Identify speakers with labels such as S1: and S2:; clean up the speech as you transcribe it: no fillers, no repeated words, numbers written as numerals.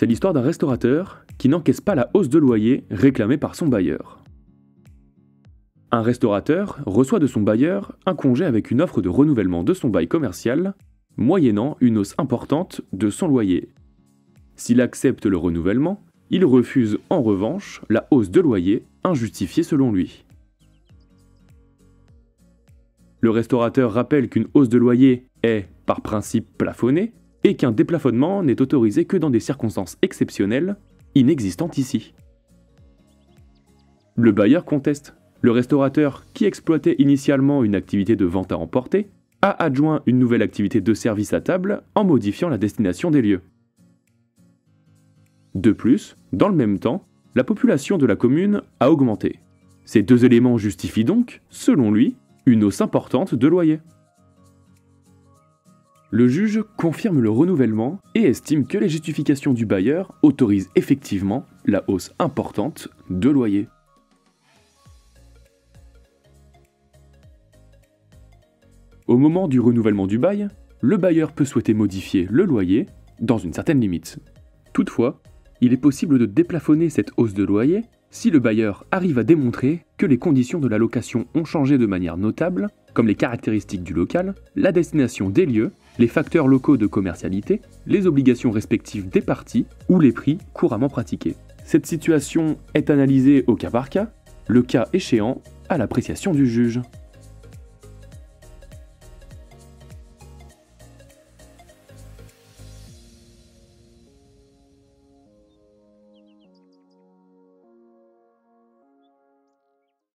S1: C'est l'histoire d'un restaurateur qui n'encaisse pas la hausse de loyer réclamée par son bailleur. Un restaurateur reçoit de son bailleur un congé avec une offre de renouvellement de son bail commercial, moyennant une hausse importante de son loyer. S'il accepte le renouvellement, il refuse en revanche la hausse de loyer injustifiée selon lui. Le restaurateur rappelle qu'une hausse de loyer est, par principe, plafonnée et qu'un déplafonnement n'est autorisé que dans des circonstances exceptionnelles, inexistantes ici. Le bailleur conteste. Le restaurateur, qui exploitait initialement une activité de vente à emporter, a adjoint une nouvelle activité de service à table en modifiant la destination des lieux. De plus, dans le même temps, la population de la commune a augmenté. Ces deux éléments justifient donc, selon lui, une hausse importante de loyer. Le juge confirme le renouvellement et estime que les justifications du bailleur autorisent effectivement la hausse importante de loyer. Au moment du renouvellement du bail, le bailleur peut souhaiter modifier le loyer dans une certaine limite. Toutefois, il est possible de déplafonner cette hausse de loyer si le bailleur arrive à démontrer que les conditions de la location ont changé de manière notable, comme les caractéristiques du local, la destination des lieux, les facteurs locaux de commercialité, les obligations respectives des parties ou les prix couramment pratiqués. Cette situation est analysée au cas par cas, le cas échéant à l'appréciation du juge.